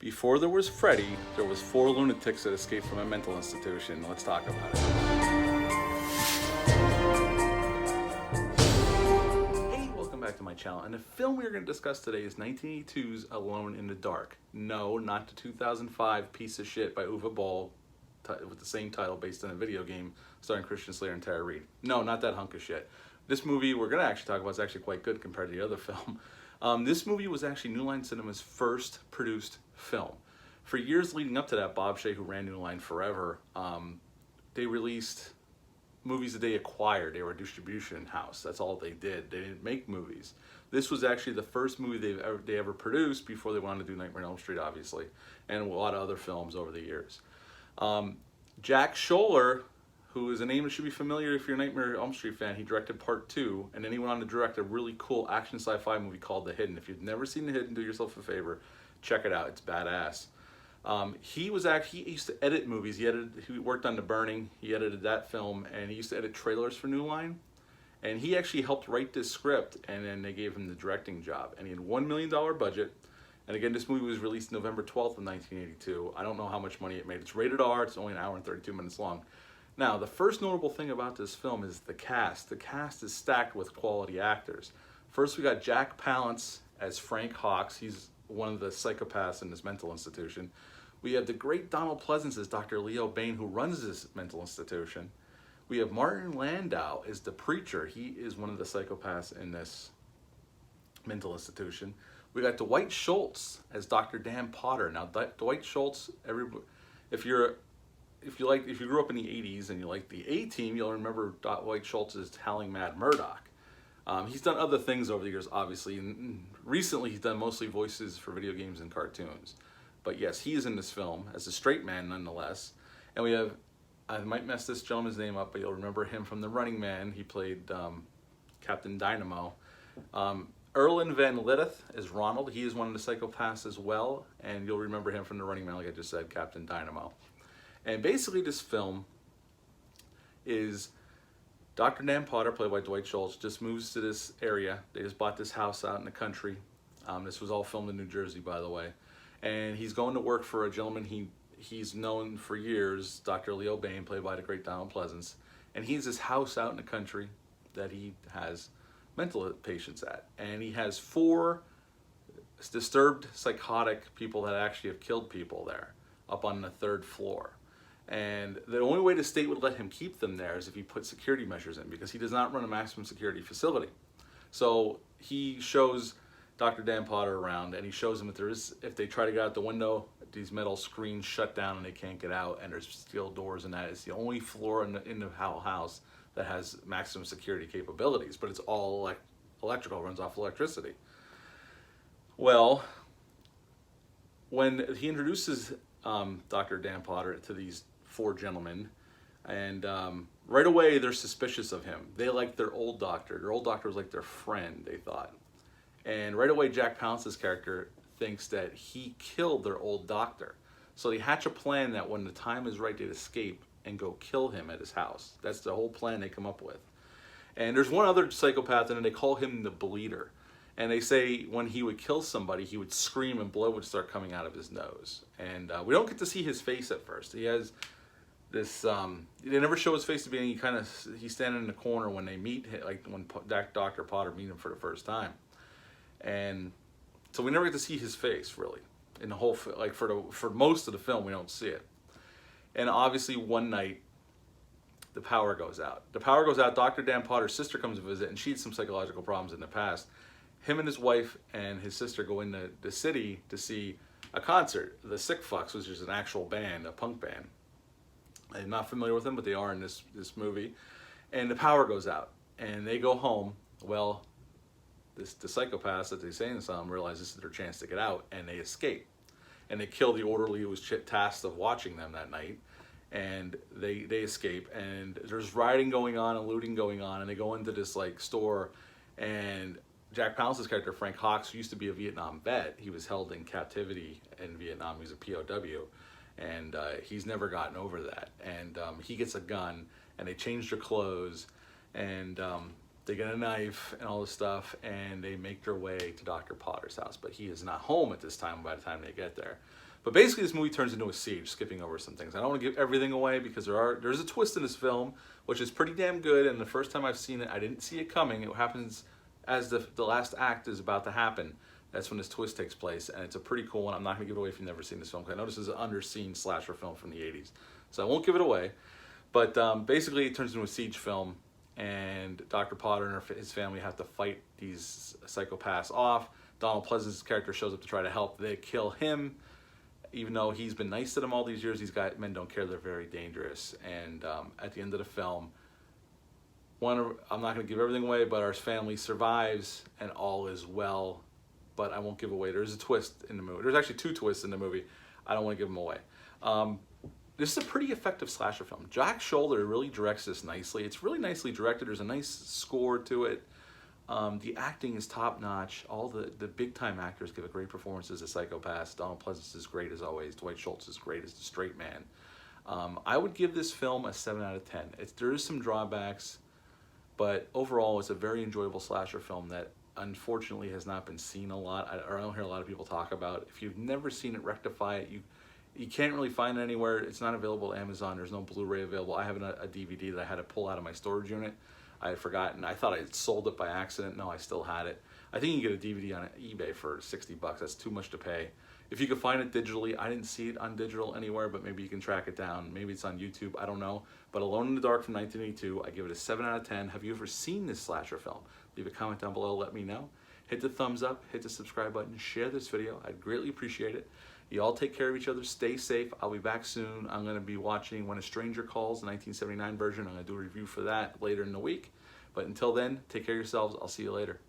Before there was Freddy, there was four lunatics that escaped from a mental institution. Let's talk about it. Hey, welcome back to my channel. And the film we're going to discuss today is 1982's Alone in the Dark. No, not the 2005 piece of shit by Uwe Boll with the same title based on a video game starring Christian Slater and Tara Reid. No, not that hunk of shit. This movie we're going to actually talk about is actually quite good compared to the other film. This movie was actually New Line Cinema's first produced film. For years leading up to that, Bob Shaye, who ran New Line forever, they released movies that they acquired. They were a distribution house. That's all they did. They didn't make movies. This was actually the first movie they ever produced before they went on to do Nightmare on Elm Street, obviously, and a lot of other films over the years. Jack Scholler, who is a name that should be familiar if you're a Nightmare on Elm Street fan, he directed part 2, and then he went on to direct a really cool action sci-fi movie called The Hidden. If you've never seen The Hidden, do yourself a favor, check it out. It's badass. He used to edit movies. He worked on The Burning. He edited that film, and he used to edit trailers for New Line. And he actually helped write this script, and then they gave him the directing job. And he had a $1 million budget. And again, this movie was released November 12th of 1982. I don't know how much money it made. It's rated R. It's only an hour and 32 minutes long. Now, the first notable thing about this film is the cast. The cast is stacked with quality actors. First, we got Jack Palance as Frank Hawks. He's one of the psychopaths in this mental institution. We have the great Donald Pleasance as Dr. Leo Bain, who runs this mental institution. We have Martin Landau as the preacher. He is one of the psychopaths in this mental institution. We got Dwight Schultz as Dr. Dan Potter. Now, Dwight Schultz, if you grew up in the 80s and you like the A-Team, you'll remember Dwight Schultz as Howling Mad Murdoch. He's done other things over the years, obviously, and recently he's done mostly voices for video games and cartoons. But yes, he is in this film as a straight man nonetheless. And we have, I might mess this gentleman's name up, but you'll remember him from The Running Man. He played Captain Dynamo. Erlen Van Lideth as Ronald. He is one of the psychopaths as well, and you'll remember him from The Running Man, like I just said, Captain Dynamo. And basically this film is Dr. Dan Potter, played by Dwight Schultz, just moves to this area. They just bought this house out in the country. This was all filmed in New Jersey, by the way. And he's going to work for a gentleman he's known for years, Dr. Leo Bain, played by the great Donald Pleasance. And he has this house out in the country that he has mental patients at. And he has 4 disturbed, psychotic people that actually have killed people there, up on the 3rd floor. And the only way the state would let him keep them there is if he put security measures in, because he does not run a maximum security facility. So he shows Dr. Dan Potter around, and he shows them that if they try to get out the window, these metal screens shut down and they can't get out, and there's steel doors, and that is the only floor in the house that has maximum security capabilities, but it's all electrical, runs off electricity. Well, when he introduces Dr. Dan Potter to these 4 gentlemen, and right away they're suspicious of him. They like their old doctor. Their old doctor was like their friend, they thought. And right away Jack Palance's character thinks that he killed their old doctor. So they hatch a plan that when the time is right, they'd escape and go kill him at his house. That's the whole plan they come up with. And there's one other psychopath, and they call him the Bleeder. And they say when he would kill somebody, he would scream and blood would start coming out of his nose. And we don't get to see his face at first. He has this, they never show his face to be, he's standing in the corner when they meet, like when Dr. Potter meet him for the first time. And so we never get to see his face, really. In the whole, for most of the film, we don't see it. And obviously one night, the power goes out. The power goes out, Dr. Dan Potter's sister comes to visit, and she had some psychological problems in the past. Him and his wife and his sister go into the city to see a concert, the Sick Fucks, which is an actual band, a punk band. I'm not familiar with them, but they are in this movie. And the power goes out, and they go home. Well, the psychopaths that they say in the film realize this is their chance to get out, and they escape. And they kill the orderly who was tasked of watching them that night. And they escape, and there's rioting going on and looting going on, and they go into this store, and Jack Palance's character, Frank Hawks, who used to be a Vietnam vet, he was held in captivity in Vietnam. He was a POW, and he's never gotten over that. And he gets a gun, and they change their clothes, and they get a knife and all this stuff, and they make their way to Dr. Potter's house, but he is not home at this time by the time they get there. But basically this movie turns into a siege, skipping over some things. I don't want to give everything away because there's a twist in this film, which is pretty damn good, and the first time I've seen it, I didn't see it coming. It happens as the last act is about to happen. That's when this twist takes place, and it's a pretty cool one. I'm not going to give it away if you've never seen this film, because I know this is an underseen slasher film from the 80s. So I won't give it away. But basically it turns into a siege film, and Dr. Potter and his family have to fight these psychopaths off. Donald Pleasance's character shows up to try to help. They kill him, even though he's been nice to them all these years. These men don't care. They're very dangerous. And at the end of the film, I'm not going to give everything away, but our family survives and all is well. But I won't give away. There's a twist in the movie. There's actually 2 twists in the movie. I don't want to give them away. This is a pretty effective slasher film. Jack Shoulder really directs this nicely. It's really nicely directed. There's a nice score to it. The acting is top notch. All the big time actors give a great performance as a psychopath. Donald Pleasance is great as always. Dwight Schultz is great as the straight man. I would give this film a 7 out of 10. There is some drawbacks, but overall it's a very enjoyable slasher film that unfortunately has not been seen a lot. I don't hear a lot of people talk about. If you've never seen it, rectify it. You can't really find it anywhere. It's not available on Amazon. There's no Blu-ray available. I have a DVD that I had to pull out of my storage unit. I had forgotten. I thought I had sold it by accident. No, I still had it. I think you can get a DVD on eBay for $60. That's too much to pay. If you could find it digitally, I didn't see it on digital anywhere, but maybe you can track it down. Maybe it's on YouTube. I don't know. But Alone in the Dark from 1982, I give it a 7 out of 10. Have you ever seen this slasher film? Leave a comment down below. Let me know. Hit the thumbs up. Hit the subscribe button. Share this video. I'd greatly appreciate it. You all take care of each other. Stay safe. I'll be back soon. I'm going to be watching When a Stranger Calls, the 1979 version. I'm going to do a review for that later in the week. But until then, take care of yourselves. I'll see you later.